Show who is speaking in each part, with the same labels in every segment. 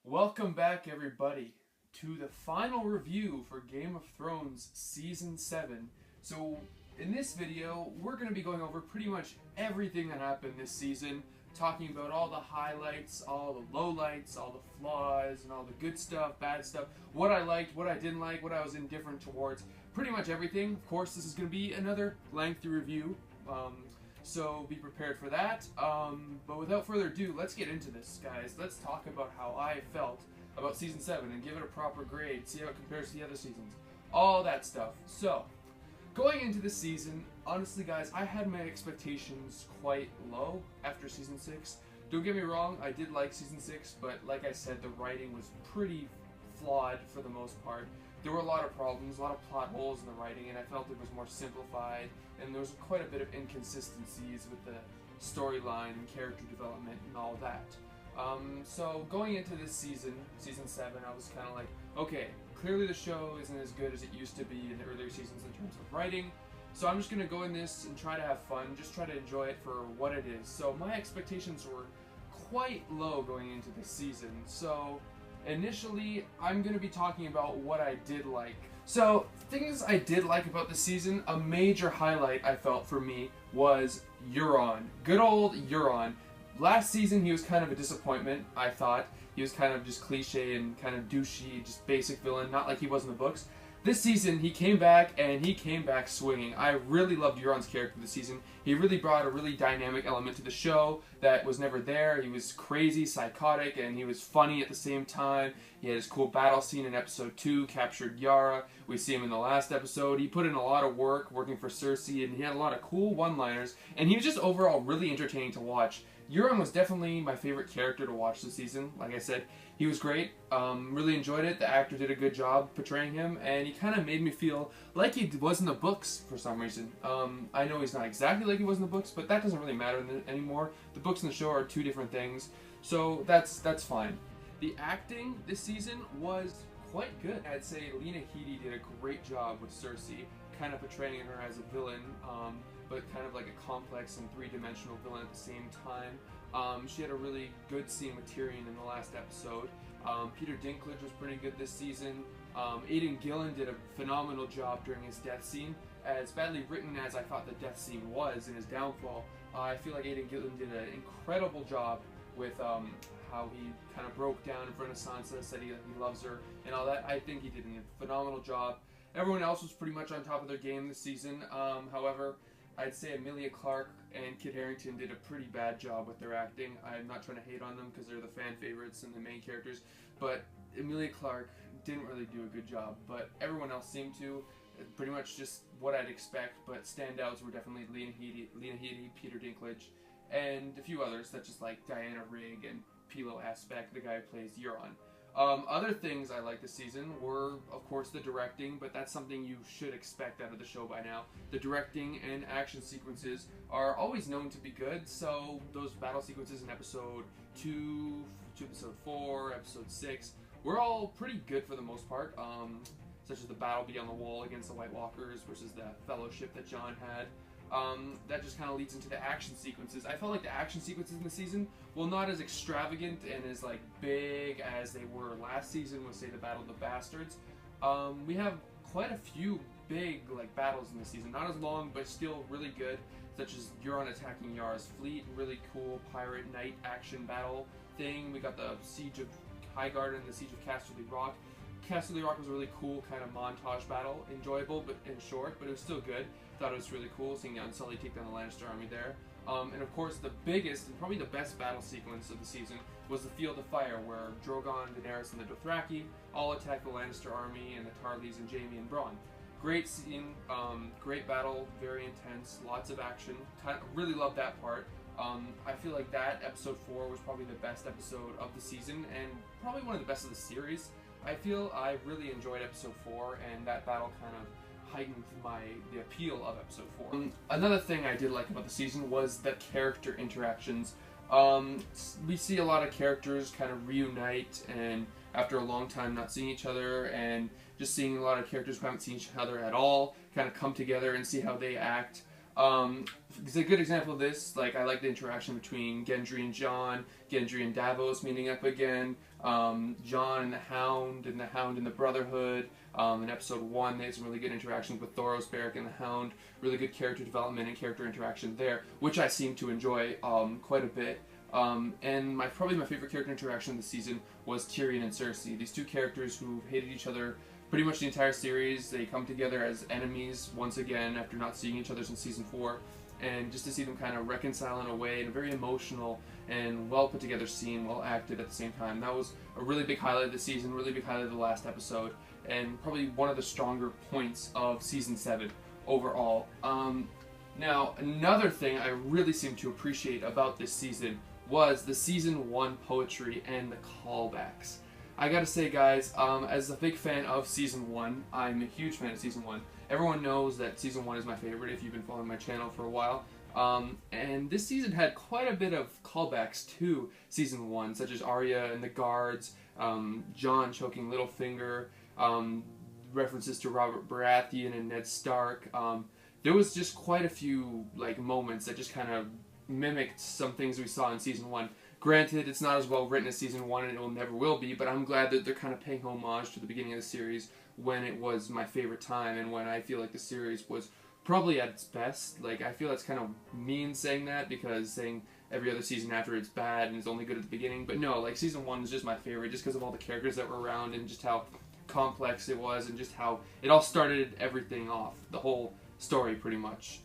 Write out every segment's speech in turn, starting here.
Speaker 1: Welcome back, everybody, to the final review for Game of Thrones Season 7. So, in this video, we're going to be going over pretty much everything that happened this season, talking about all the highlights, all the lowlights, all the flaws, and all the good stuff, bad stuff, what I liked, what I didn't like, what I was indifferent towards, pretty much everything. Of course, this is going to be another lengthy review, so be prepared for that. But without further ado, let's get into this, guys. Let's talk about how I felt about Season 7 and give it a proper grade, see how it compares to the other seasons, all that stuff. So, going into this season, honestly, guys, I had my expectations quite low after Season 6. Don't get me wrong, I did like Season 6, but like I said, the writing was pretty flawed for the most part. There were a lot of problems, a lot of plot holes in the writing, and I felt it was more simplified, and there was quite a bit of inconsistencies with the storyline and character development and all that. So going into this season, Season 7, I was kind of like, okay, clearly the show isn't as good as it used to be in the earlier seasons in terms of writing, so I'm just going to go in this and try to have fun, just try to enjoy it for what it is. So my expectations were quite low going into this season, so initially, I'm going to be talking about what I did like. So, things I did like about the season, a major highlight I felt for me was Euron. Good old Euron. Last season, he was kind of a disappointment, I thought. He was kind of just cliche and kind of douchey, just basic villain, not like he was in the books. This season, he came back, and he came back swinging. I really loved Euron's character this season. He really brought a really dynamic element to the show that was never there. He was crazy, psychotic, and he was funny at the same time. He had his cool battle scene in episode 2, captured Yara. We see him in the last episode. He put in a lot of work working for Cersei, and he had a lot of cool one-liners, and he was just overall really entertaining to watch. Euron was definitely my favorite character to watch this season. Like I said, he was great. Really enjoyed it. The actor did a good job portraying him, and he kind of made me feel like he was in the books for some reason. I know he's not exactly like he was in the books, but that doesn't really matter anymore. The books and the show are two different things, so that's fine. The acting this season was quite good. I'd say Lena Headey did a great job with Cersei, kind of portraying her as a villain, but kind of like a complex and three-dimensional villain at the same time. She had a really good scene with Tyrion in the last episode. Peter Dinklage was pretty good this season. Aidan Gillen did a phenomenal job during his death scene. As badly written as I thought the death scene was in his downfall, I feel like Aidan Gillen did an incredible job with how he kind of broke down in front of Sansa, said he loves her and all that. I think he did a phenomenal job. Everyone else was pretty much on top of their game this season. However, I'd say Emilia Clarke and Kit Harington did a pretty bad job with their acting. I'm not trying to hate on them because they're the fan favorites and the main characters, but Emilia Clarke didn't really do a good job, but everyone else seemed to. Pretty much just what I'd expect, but standouts were definitely Lena Headey, Peter Dinklage, and a few others, such as like Diana Rigg and Pilo Asbeck, the guy who plays Euron. Other things I liked this season were, of course, the directing, but that's something you should expect out of the show by now. The directing and action sequences are always known to be good, so those battle sequences in episode 2 to episode 4, episode 6, were all pretty good for the most part, such as the battle beyond the wall against the White Walkers versus the fellowship that Jon had. That just kind of leads into the action sequences. I felt like the action sequences in the season, well, not as extravagant and as like big as they were last season with, say, the Battle of the Bastards. We have quite a few big like battles in the season, not as long but still really good, such as Euron attacking Yara's fleet, really cool pirate knight action battle thing. We got the Siege of Highgarden and the Siege of Casterly Rock. Casterly Rock was a really cool kind of montage battle, enjoyable but and short, but it was still good. Thought it was really cool seeing the Unsullied take down the Lannister army there. And of course, the biggest and probably the best battle sequence of the season was the Field of Fire, where Drogon, Daenerys, and the Dothraki all attacked the Lannister army and the Tarlys and Jaime and Bronn. Great scene, great battle, very intense, lots of action. Really loved that part. I feel like that episode 4 was probably the best episode of the season and probably one of the best of the series. I feel I really enjoyed episode 4, and that battle kind of heightened the appeal of episode 4. Another thing I did like about the season was the character interactions. We see a lot of characters kind of reunite, and after a long time not seeing each other, and just seeing a lot of characters who haven't seen each other at all kind of come together and see how they act. It's a good example of this. Like, I like the interaction between Gendry and Jon, Gendry and Davos meeting up again, Jon and the Hound and the Brotherhood. In episode 1, they had some really good interactions with Thoros, Beric, and the Hound. Really good character development and character interaction there, which I seem to enjoy quite a bit. And probably my favorite character interaction of the season was Tyrion and Cersei. These two characters who hated each other pretty much the entire series. They come together as enemies once again after not seeing each other since season 4. And just to see them kind of reconcile in a way, in a very emotional and well put together scene, well acted at the same time. That was a really big highlight of the season, really big highlight of the last episode, and probably one of the stronger points of season 7 overall. Now, another thing I really seem to appreciate about this season was the season 1 poetry and the callbacks. I gotta say, guys, as a big fan of season 1, I'm a huge fan of season 1. Everyone knows that season 1 is my favorite if you've been following my channel for a while. And this season had quite a bit of callbacks to season 1, such as Arya and the guards, Jon choking Littlefinger, references to Robert Baratheon and Ned Stark. There was just quite a few moments that just kind of mimicked some things we saw in season 1. Granted, it's not as well written as season 1, and it will never will be, but I'm glad that they're kind of paying homage to the beginning of the series when it was my favorite time and when I feel like the series was probably at its best. I feel that's kind of mean saying that, because saying every other season after it's bad and it's only good at the beginning, but no, season 1 is just my favorite just because of all the characters that were around and just how complex it was and just how it all started everything off, the whole story pretty much.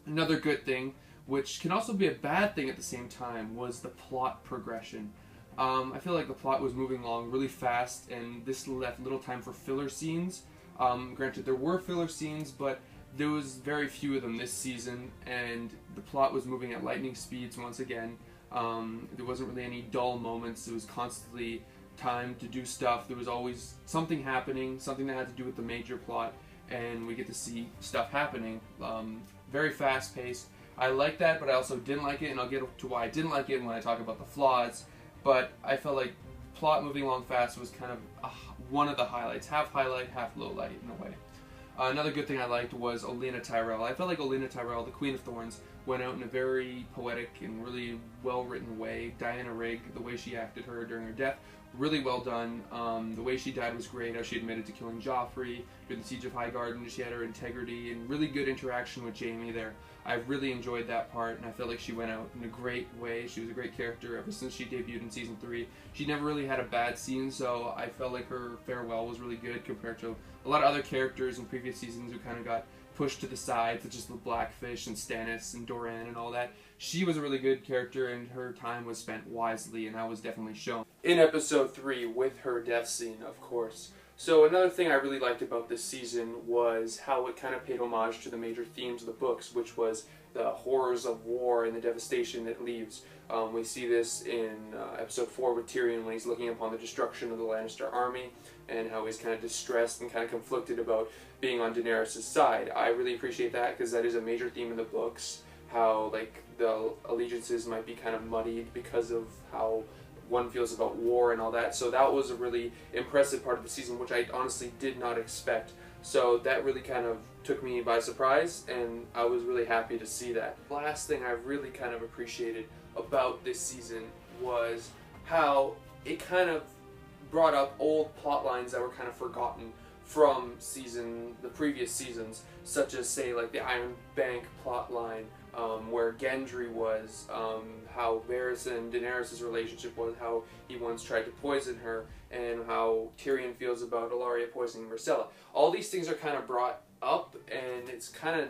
Speaker 1: Another good thing, which can also be a bad thing at the same time, was the plot progression. I feel like the plot was moving along really fast, and this left little time for filler scenes. Granted, there were filler scenes, but there was very few of them this season, and the plot was moving at lightning speeds once again. There wasn't really any dull moments. It was constantly time to do stuff. There was always something happening, something that had to do with the major plot, and we get to see stuff happening. Very fast-paced. I like that, but I also didn't like it, and I'll get to why I didn't like it when I talk about the flaws. But I felt like plot moving along fast was kind of one of the highlights. Half highlight, half low light in a way. Another good thing I liked was Olenna Tyrell. I felt like Olenna Tyrell, the Queen of Thorns, went out in a very poetic and really well-written way. Diana Rigg, the way she acted her during her death, really well done. The way she died was great, how she admitted to killing Joffrey during the Siege of Highgarden. She had her integrity and really good interaction with Jaime there. I really enjoyed that part, and I felt like she went out in a great way. She was a great character ever since she debuted in Season 3. She never really had a bad scene, so I felt like her farewell was really good compared to a lot of other characters in previous seasons who kind of got pushed to the side, such as the Blackfish and Stannis and Doran and all that. She was a really good character, and her time was spent wisely, and that was definitely shown in Episode 3 with her death scene, of course. So another thing I really liked about this season was how it kind of paid homage to the major themes of the books, which was the horrors of war and the devastation it leaves. We see this in Episode 4 with Tyrion when he's looking upon the destruction of the Lannister army and how he's kind of distressed and kind of conflicted about being on Daenerys' side. I really appreciate that because that is a major theme in the books, how the allegiances might be kind of muddied because of how one feels about war and all that. So that was a really impressive part of the season, which I honestly did not expect. So that really kind of took me by surprise, and I was really happy to see that. Last thing I really kind of appreciated about this season was how it kind of brought up old plot lines that were kind of forgotten from the previous seasons, such as, say, the Iron Bank plot line, where Gendry was, how Varys and Daenerys' relationship was, how he once tried to poison her, and how Tyrion feels about Ellaria poisoning Myrcella. All these things are kind of brought up, and it's kind of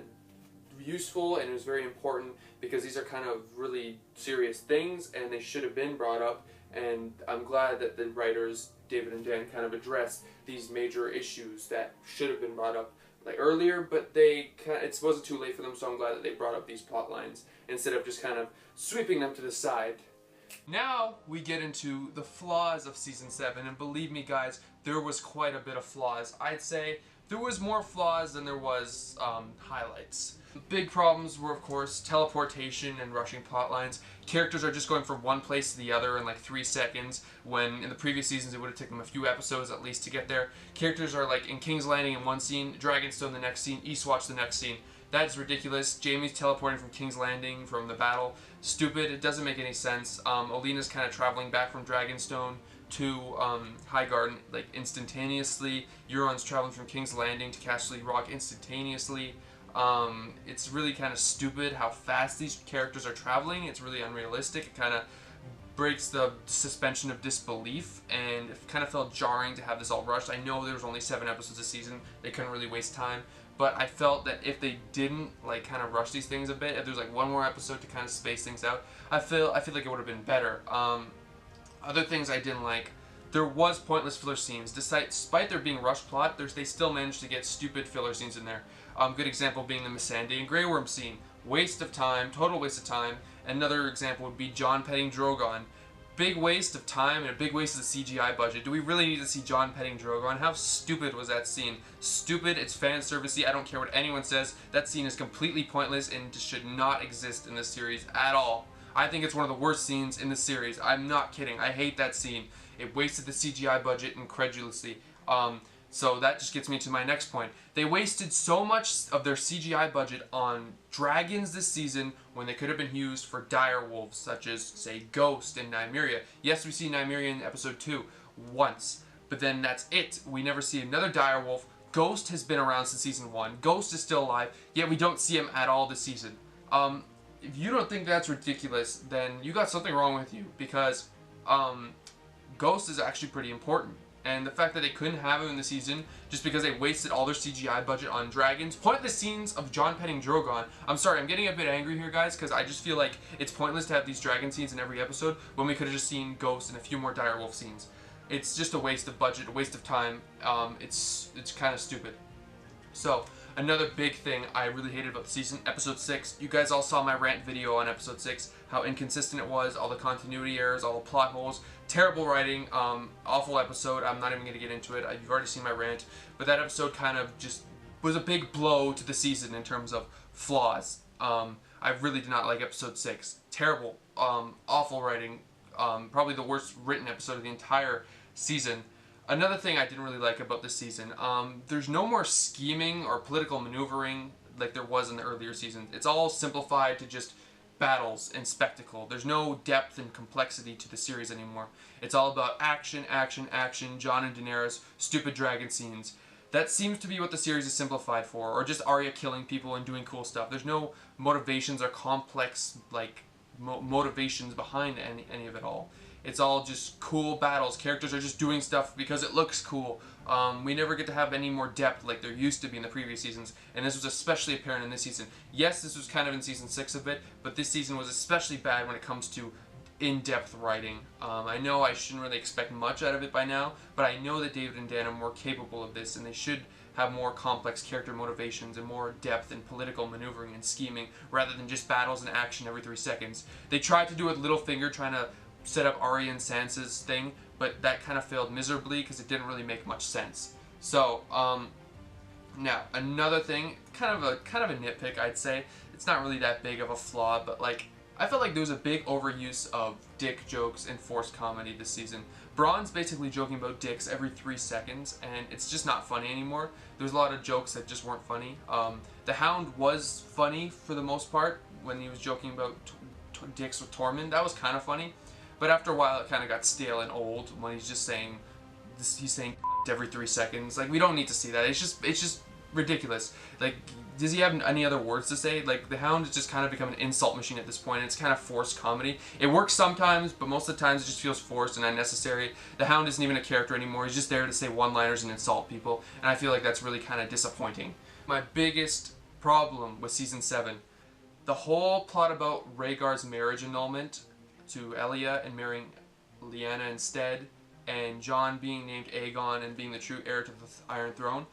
Speaker 1: useful, and it was very important because these are kind of really serious things, and they should have been brought up, and I'm glad that the writers, David and Dan, kind of addressed these major issues that should have been brought up earlier, but it wasn't too late for them, so I'm glad that they brought up these plot lines instead of just kind of sweeping them to the side. Now we get into the flaws of Season 7, and believe me guys, there was quite a bit of flaws. I'd say there was more flaws than there was highlights. The big problems were, of course, teleportation and rushing plot lines. Characters are just going from one place to the other in 3 seconds, when in the previous seasons it would have taken them a few episodes at least to get there. Characters are in King's Landing in one scene, Dragonstone the next scene, Eastwatch the next scene. That's ridiculous. Jaime's teleporting from King's Landing from the battle. Stupid. It doesn't make any sense. Olena's kind of traveling back from Dragonstone to Highgarden like instantaneously. Euron's traveling from King's Landing to Casterly Rock instantaneously. It's really kind of stupid how fast these characters are traveling. It's really unrealistic. It kind of breaks the suspension of disbelief, and it kind of felt jarring to have this all rushed. I know there was only 7 episodes a season. They couldn't really waste time. But I felt that if they didn't like kind of rush these things a bit, if there's like one more episode to kind of space things out, I feel like it would have been better. Other things I didn't like, there was pointless filler scenes. Despite there being rush plot, they still managed to get stupid filler scenes in there. Good example being the Missandei and Grey Worm scene. Waste of time, total waste of time. Another example would be Jon petting Drogon. Big waste of time and a big waste of the CGI budget. Do we really need to see Jon petting Drogon? How stupid was that scene? Stupid, it's fan servicey, I don't care what anyone says. That scene is completely pointless and just should not exist in this series at all. I think it's one of the worst scenes in the series. I'm not kidding. I hate that scene. It wasted the CGI budget incredulously. So that just gets me to my next point. They wasted so much of their CGI budget on dragons this season when they could have been used for dire wolves, such as, say, Ghost and Nymeria. Yes, we see Nymeria in episode 2 once, but then that's it. We never see another dire wolf. Ghost has been around since season 1. Ghost is still alive, yet we don't see him at all this season. If you don't think that's ridiculous, then you got something wrong with you, because Ghost is actually pretty important. And the fact that they couldn't have him in the season just because they wasted all their CGI budget on dragons. Pointless scenes of Jon petting Drogon. I'm sorry, I'm getting a bit angry here, guys, because I just feel like it's pointless to have these dragon scenes in every episode when we could have just seen Ghost and a few more direwolf scenes. It's just a waste of budget, a waste of time. It's kind of stupid. So, another big thing I really hated about the season, episode 6. You guys all saw my rant video on episode 6, how inconsistent it was, all the continuity errors, all the plot holes, terrible writing, awful episode. I'm not even going to get into it. You've already seen my rant. But that episode kind of just was a big blow to the season in terms of flaws. I really did not like episode 6. Terrible, awful writing, probably the worst written episode of the entire season. Another thing I didn't really like about this season, there's no more scheming or political maneuvering like there was in the earlier seasons. It's all simplified to just battles and spectacle. There's no depth and complexity to the series anymore. It's all about action, action, action, Jon and Daenerys, stupid dragon scenes. That seems to be what the series is simplified for, or just Arya killing people and doing cool stuff. There's no motivations or complex like motivations behind any of it all. It's all just cool battles. Characters are just doing stuff because it looks cool. We never get to have any more depth like there used to be in the previous seasons, and this was especially apparent in this season. Yes, this was kind of in season 6 a bit, but this season was especially bad when it comes to in-depth writing. I know I shouldn't really expect much out of it by now, but I know that David and Dan are more capable of this, and they should have more complex character motivations and more depth in political maneuvering and scheming, rather than just battles and action every 3 seconds. They tried to do it with Littlefinger, trying to set up Arya and Sansa's thing, but that kind of failed miserably because it didn't really make much sense. So, now another thing, kind of a nitpick, I'd say. It's not really that big of a flaw, but like I felt like there was a big overuse of dick jokes and forced comedy this season. Bronn's basically joking about dicks every 3 seconds, and it's just not funny anymore. There's a lot of jokes that just weren't funny. The Hound was funny for the most part when he was joking about dicks with Tormund. That was kind of funny. But after a while, it kind of got stale and old when he's just saying, he's saying every 3 seconds. Like, we don't need to see that. It's just ridiculous. Like, does he have any other words to say? Like, the Hound has just kind of become an insult machine at this point. And it's kind of forced comedy. It works sometimes, but most of the times it just feels forced and unnecessary. The Hound isn't even a character anymore. He's just there to say one-liners and insult people. And I feel like that's really kind of disappointing. My biggest problem with Season 7, the whole plot about Rhaegar's marriage annulment to Elia and marrying Lyanna instead, and Jon being named Aegon and being the true heir to the Iron Throne.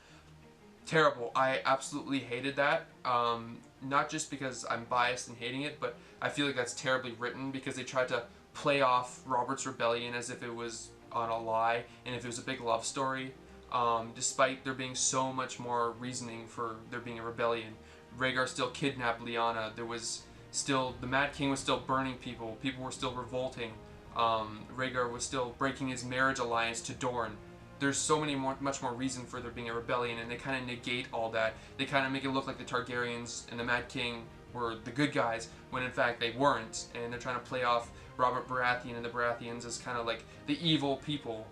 Speaker 1: Terrible. I absolutely hated that. Not just because I'm biased in hating it, but I feel like that's terribly written because they tried to play off Robert's rebellion as if it was on a lie and if it was a big love story, despite there being so much more reasoning for there being a rebellion. Rhaegar still kidnapped Lyanna. There was still, the Mad King was still burning people. People were still revolting. Rhaegar was still breaking his marriage alliance to Dorne. there's so much more reason for there being a rebellion, and they kind of negate all that. They kind of make it look like the Targaryens and the Mad King were the good guys, when in fact they weren't, and they're trying to play off Robert Baratheon and the Baratheons as kind of like the evil people.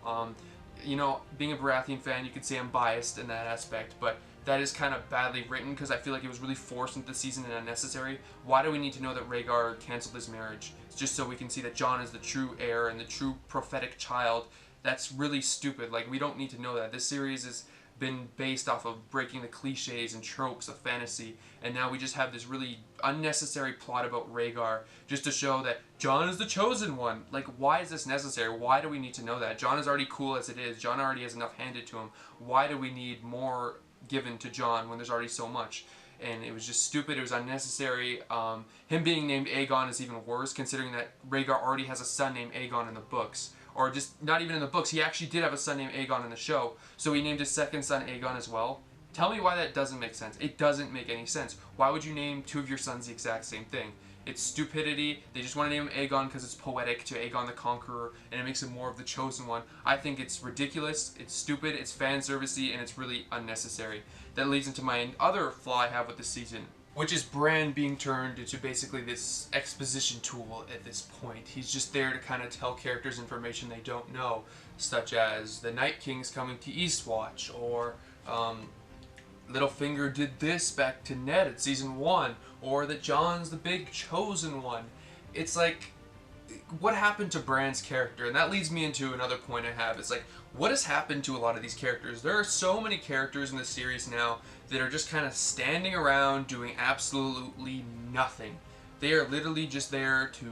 Speaker 1: You know, being a Baratheon fan, you could say I'm biased in that aspect, but that is kind of badly written because I feel like it was really forced into the season and unnecessary. Why do we need to know that Rhaegar canceled his marriage? It's just so we can see that Jon is the true heir and the true prophetic child. That's really stupid. Like, we don't need to know that. This series has been based off of breaking the cliches and tropes of fantasy, and now we just have this really unnecessary plot about Rhaegar just to show that Jon is the chosen one. Like, why is this necessary? Why do we need to know that? Jon is already cool as it is. Jon already has enough handed to him. Why do we need more given to Jon when there's already so much? And it was just stupid. It was unnecessary. Him being named Aegon is even worse, considering that Rhaegar already has a son named Aegon in the books. Or just not even in the books. He actually did have a son named Aegon in the show, so he named his second son Aegon as well. Tell me why that doesn't make sense. It doesn't make any sense. Why would you name two of your sons the exact same thing? It's stupidity. They just want to name him Aegon because it's poetic to Aegon the Conqueror, and it makes him more of the chosen one. I think it's ridiculous, it's stupid, it's fan servicey, and it's really unnecessary. That leads into my other flaw I have with this season, which is Bran being turned into basically this exposition tool at this point. He's just there to kind of tell characters information they don't know, such as the Night King's coming to Eastwatch, or Littlefinger did this back to Ned at season 1, or that Jon's the big chosen one. It's like, what happened to Bran's character? And that leads me into another point I have. It's like, what has happened to a lot of these characters? There are so many characters in this series now that are just kind of standing around doing absolutely nothing. They are literally just there to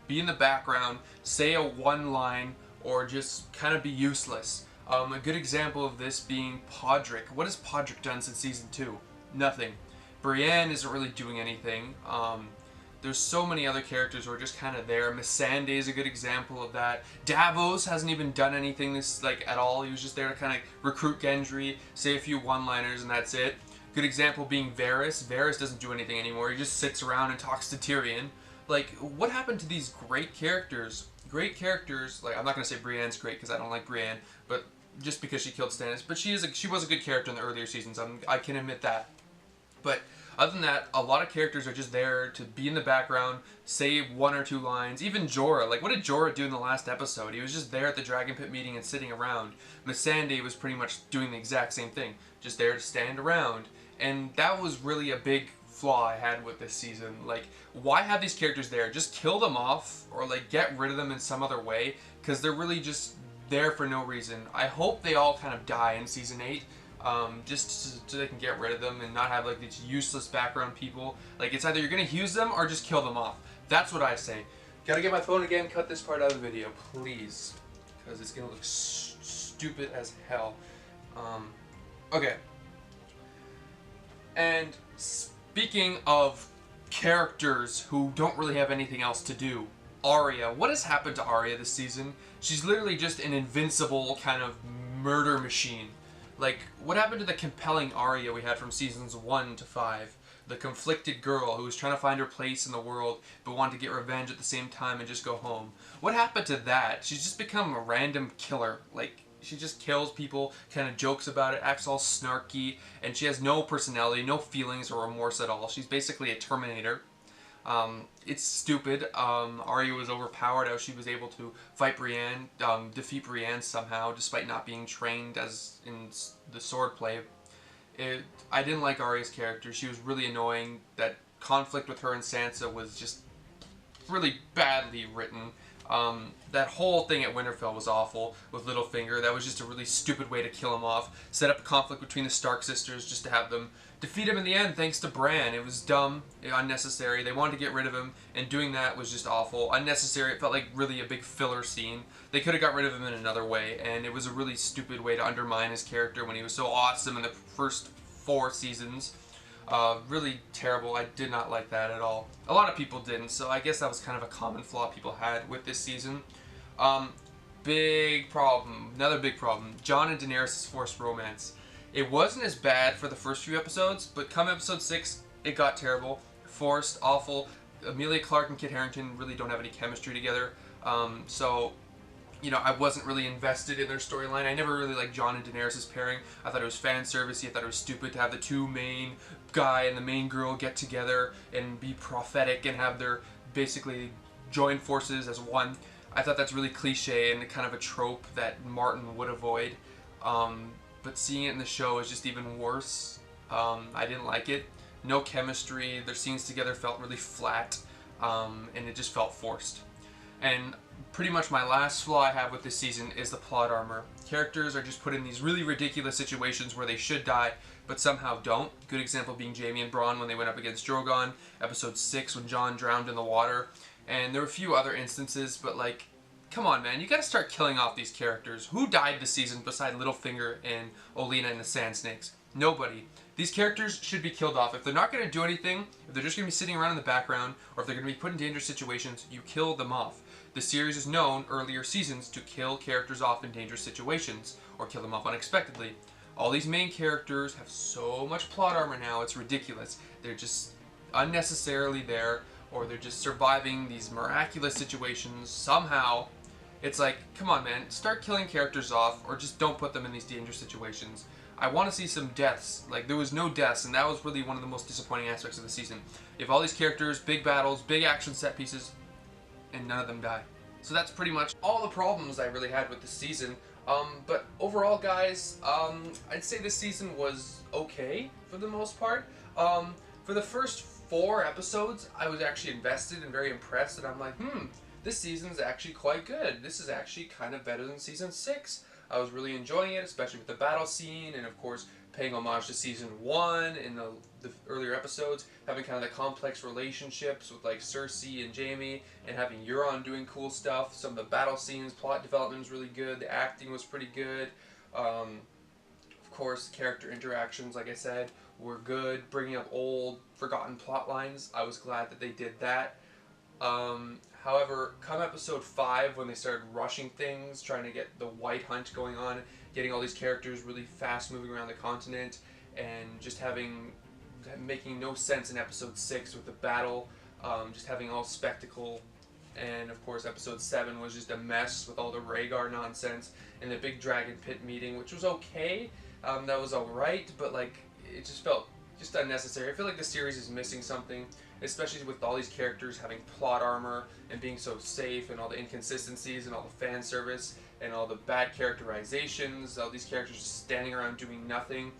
Speaker 1: be in the background, say a one line, or just kind of be useless. A good example of this being Podrick. What has Podrick done since season 2? Nothing. Brienne isn't really doing anything. There's so many other characters who are just kind of there. Missandei is a good example of that. Davos hasn't even done anything at all. He was just there to kind of recruit Gendry, say a few one-liners, and that's it. Good example being Varys. Varys doesn't do anything anymore. He just sits around and talks to Tyrion. Like, what happened to these great characters? Great characters, like, I'm not going to say Brienne's great because I don't like Brienne, but just because she killed Stannis. But she was a good character in the earlier seasons. I can admit that. But other than that, a lot of characters are just there to be in the background, say one or two lines. Even Jorah. Like, what did Jorah do in the last episode? He was just there at the Dragon Pit meeting and sitting around. Missandei was pretty much doing the exact same thing. Just there to stand around. And that was really a big flaw I had with this season. Like, why have these characters there? Just kill them off, or like get rid of them in some other way, because they're really just there for no reason. I hope they all kind of die in season 8. Just so they can get rid of them and not have like these useless background people. Like, it's either you're gonna use them or just kill them off. That's what I say. Gotta get my phone again, cut this part out of the video, please, because it's gonna look stupid as hell. Okay. And speaking of characters who don't really have anything else to do, Arya. What has happened to Arya this season? She's literally just an invincible kind of murder machine. Like, what happened to the compelling Arya we had from seasons 1 to 5? The conflicted girl who was trying to find her place in the world but wanted to get revenge at the same time and just go home. What happened to that? She's just become a random killer. Like, she just kills people, kind of jokes about it, acts all snarky, and she has no personality, no feelings or remorse at all. She's basically a Terminator. It's stupid. Arya was overpowered how she was able to fight Brienne, defeat Brienne somehow, despite not being trained as in the swordplay. I didn't like Arya's character. She was really annoying. That conflict with her and Sansa was just really badly written. That whole thing at Winterfell was awful with Littlefinger. That was just a really stupid way to kill him off. Set up a conflict between the Stark sisters just to have them defeat him in the end thanks to Bran. It was dumb, unnecessary. They wanted to get rid of him, and doing that was just awful. Unnecessary. It felt like really a big filler scene. They could have got rid of him in another way, and it was a really stupid way to undermine his character when he was so awesome in the first 4 seasons. Really terrible. I did not like that at all. A lot of people didn't, so I guess that was kind of a common flaw people had with this season. Big problem. Another big problem. Jon and Daenerys' forced romance. It wasn't as bad for the first few episodes, but come episode 6, it got terrible. Forced, awful. Emilia Clarke and Kit Harington really don't have any chemistry together. So, you know, I wasn't really invested in their storyline. I never really liked Jon and Daenerys' pairing. I thought it was fan servicey. I thought it was stupid to have the two main guy and the main girl get together and be prophetic and have their basically join forces as one. I thought that's really cliche and kind of a trope that Martin would avoid. But seeing it in the show is just even worse. I didn't like it. No chemistry. Their scenes together felt really flat, and it just felt forced. And pretty much my last flaw I have with this season is the plot armor. Characters are just put in these really ridiculous situations where they should die, but somehow don't. Good example being Jaime and Bronn when they went up against Drogon, episode 6 when Jon drowned in the water, and there were a few other instances, but like, come on man, you gotta start killing off these characters. Who died this season beside Littlefinger and Olenna and the Sand Snakes? Nobody. These characters should be killed off. If they're not going to do anything, if they're just going to be sitting around in the background, or if they're going to be put in dangerous situations, you kill them off. The series is known, earlier seasons, to kill characters off in dangerous situations, or kill them off unexpectedly. All these main characters have so much plot armor now, it's ridiculous. They're just unnecessarily there, or they're just surviving these miraculous situations somehow. It's like, come on man, start killing characters off, or just don't put them in these dangerous situations. I want to see some deaths. Like, there was no deaths, and that was really one of the most disappointing aspects of the season. You have all these characters, big battles, big action set pieces, and none of them die. So that's pretty much all the problems I really had with the season. But overall, guys, I'd say this season was okay for the most part. For the first 4 episodes, I was actually invested and very impressed, and I'm like, this season's actually quite good. This is actually kind of better than season 6. I was really enjoying it, especially with the battle scene, and of course paying homage to season 1 in the earlier episodes, having kind of the complex relationships with like Cersei and Jaime, and having Euron doing cool stuff. Some of the battle scenes, plot development was really good, the acting was pretty good. Of course, character interactions, like I said, were good, bringing up old, forgotten plot lines. I was glad that they did that. However, come episode 5, when they started rushing things, trying to get the White Hunt going on, getting all these characters really fast moving around the continent, and just making no sense in episode 6 with the battle, just having all spectacle. And of course episode 7 was just a mess with all the Rhaegar nonsense, and the big dragon pit meeting, which was okay, that was alright, but like, it just felt just unnecessary. I feel like the series is missing something, especially with all these characters having plot armor and being so safe, and all the inconsistencies and all the fan service and all the bad characterizations, all these characters just standing around doing nothing.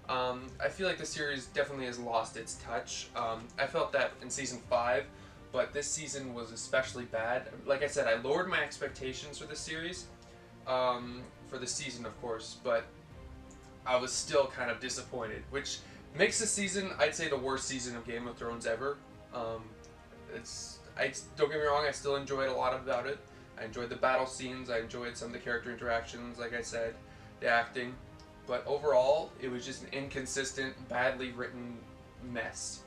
Speaker 1: I feel like the series definitely has lost its touch. I felt that in season 5, but this season was especially bad. Like I said, I lowered my expectations for this series, for the season of course, but I was still kind of disappointed, which makes this season, I'd say, the worst season of Game of Thrones ever. Don't get me wrong, I still enjoyed a lot about it. I enjoyed the battle scenes, I enjoyed some of the character interactions, like I said, the acting. But overall, it was just an inconsistent, badly written mess.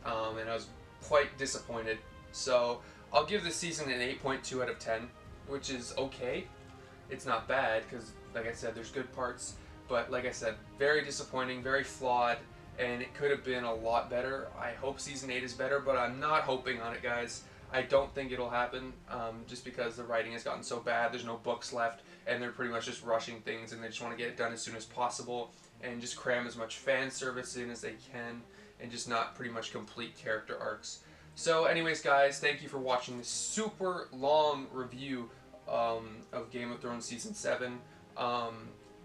Speaker 1: And I was quite disappointed. So, I'll give this season an 8.2 out of 10, which is okay. It's not bad, because, like I said, there's good parts. But, like I said, very disappointing, very flawed, and it could have been a lot better. I hope season 8 is better, but I'm not hoping on it, guys. I don't think it'll happen, just because the writing has gotten so bad, there's no books left, and they're pretty much just rushing things, and they just want to get it done as soon as possible, and just cram as much fan service in as they can, and just not pretty much complete character arcs. So anyways, guys, thank you for watching this super long review of Game of Thrones Season 7.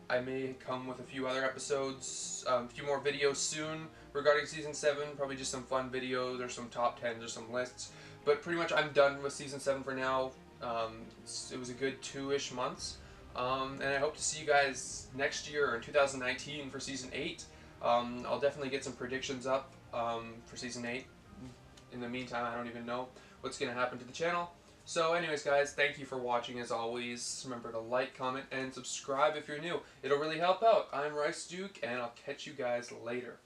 Speaker 1: I may come with a few other episodes, a few more videos soon regarding Season 7, probably just some fun videos or some top 10s or some lists. But pretty much I'm done with Season 7 for now. It was a good 2-ish months. And I hope to see you guys next year or in 2019 for Season 8. I'll definitely get some predictions up for Season 8. In the meantime, I don't even know what's going to happen to the channel. So anyways, guys, thank you for watching as always. Remember to like, comment, and subscribe if you're new. It'll really help out. I'm Rice Duke, and I'll catch you guys later.